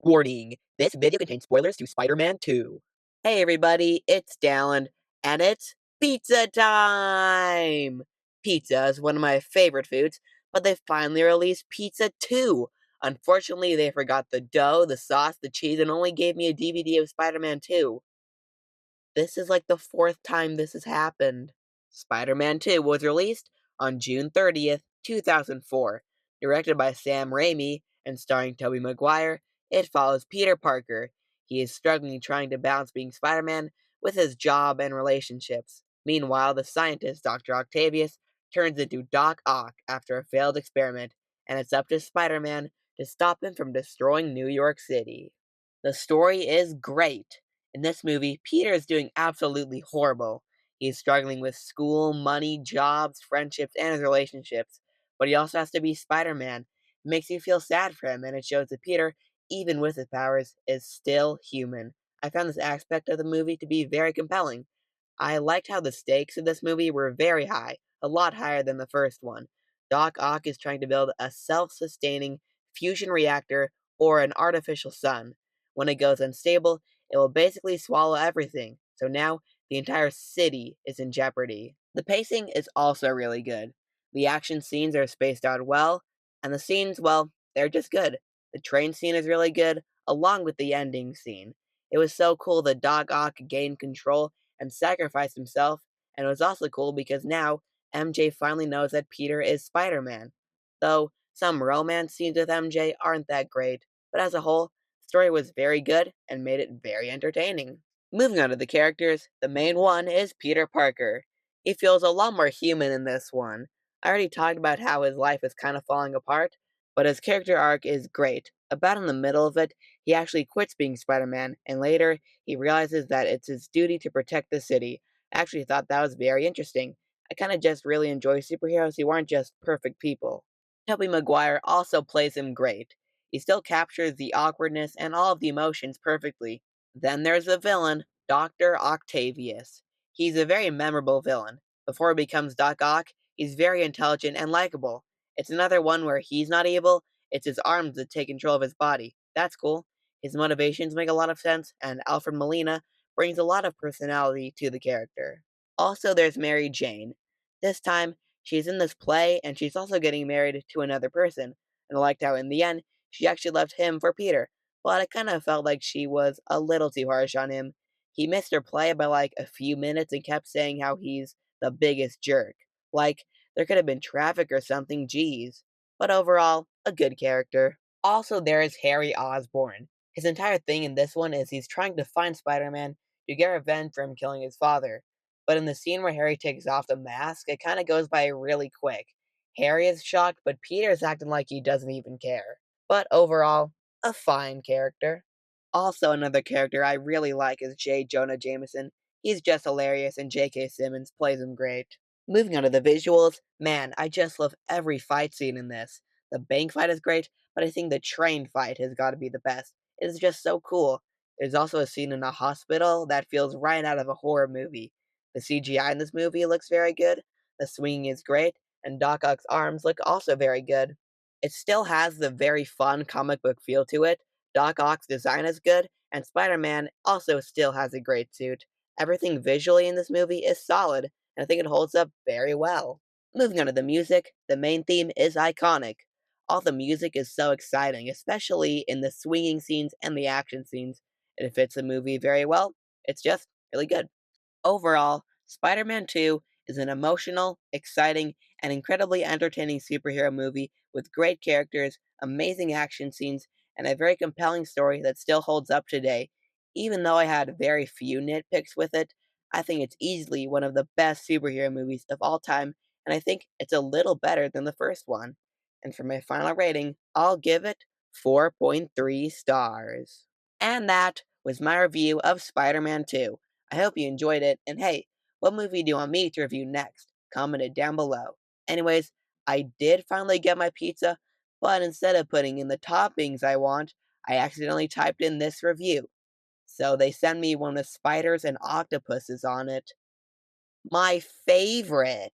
Warning, this video contains spoilers to Spider-Man 2. Hey everybody, it's Dallin, and it's pizza time! Pizza is one of my favorite foods, but they finally released Pizza 2. Unfortunately, they forgot the dough, the sauce, the cheese, and only gave me a DVD of Spider-Man 2. This is like the fourth time this has happened. Spider-Man 2 was released on June 30th, 2004. Directed by Sam Raimi and starring Tobey Maguire, it follows Peter Parker. He is struggling trying to balance being Spider-Man with his job and relationships. Meanwhile, the scientist, Dr. Octavius, turns into Doc Ock after a failed experiment, and it's up to Spider-Man to stop him from destroying New York City. The story is great. In this movie, Peter is doing absolutely horrible. He is struggling with school, money, jobs, friendships, and his relationships. But he also has to be Spider-Man. It makes you feel sad for him, and it shows that Peter, even with his powers, is still human. I found this aspect of the movie to be very compelling. I liked how the stakes of this movie were very high, a lot higher than the first one. Doc Ock is trying to build a self-sustaining fusion reactor or an artificial sun. When it goes unstable, it will basically swallow everything, so now the entire city is in jeopardy. The pacing is also really good. The action scenes are spaced out well, and the scenes, well, they're just good. The train scene is really good, along with the ending scene. It was so cool that Doc Ock gained control and sacrificed himself, and it was also cool because now MJ finally knows that Peter is Spider-Man. Though some romance scenes with MJ aren't that great, but as a whole, the story was very good and made it very entertaining. Moving on to the characters, the main one is Peter Parker. He feels a lot more human in this one. I already talked about how his life is kind of falling apart, but his character arc is great. About in the middle of it, he actually quits being Spider-Man, and later he realizes that it's his duty to protect the city. I actually thought that was very interesting. I kind of just really enjoy superheroes who aren't just perfect people. Tobey Maguire also plays him great. He still captures the awkwardness and all of the emotions perfectly. Then there's the villain, Dr. Octavius. He's a very memorable villain. Before he becomes Doc Ock, he's very intelligent and likable. It's another one where he's not evil, it's his arms that take control of his body. That's cool. His motivations make a lot of sense, and Alfred Molina brings a lot of personality to the character. Also, there's Mary Jane. This time, she's in this play, and she's also getting married to another person, and I liked how in the end, she actually left him for Peter, but I kind of felt like she was a little too harsh on him. He missed her play by like a few minutes and kept saying how he's the biggest jerk. Like, there could have been traffic or something, geez. But overall, a good character. Also, there is Harry Osborn. His entire thing in this one is he's trying to find Spider Man to get revenge for him killing his father. But in the scene where Harry takes off the mask, it kind of goes by really quick. Harry is shocked, but Peter's acting like he doesn't even care. But overall, a fine character. Also, another character I really like is J. Jonah Jameson. He's just hilarious, and J.K. Simmons plays him great. Moving on to the visuals, man, I just love every fight scene in this. The bank fight is great, but I think the train fight has got to be the best. It is just so cool. There's also a scene in a hospital that feels right out of a horror movie. The CGI in this movie looks very good, the swinging is great, and Doc Ock's arms look also very good. It still has the very fun comic book feel to it. Doc Ock's design is good, and Spider-Man also still has a great suit. Everything visually in this movie is solid, and I think it holds up very well. Moving on to the music, the main theme is iconic. All the music is so exciting, especially in the swinging scenes and the action scenes. It fits the movie very well. It's just really good. Overall, Spider-Man 2 is an emotional, exciting, and incredibly entertaining superhero movie with great characters, amazing action scenes, and a very compelling story that still holds up today. Even though I had very few nitpicks with it, I think it's easily one of the best superhero movies of all time, and I think it's a little better than the first one. And for my final rating, I'll give it 4.3 stars. And that was my review of Spider-Man 2. I hope you enjoyed it, and hey, what movie do you want me to review next? Comment it down below. Anyways, I did finally get my pizza, but instead of putting in the toppings I want, I accidentally typed in this review. So they sent me one with spiders and octopuses on it. My favorite.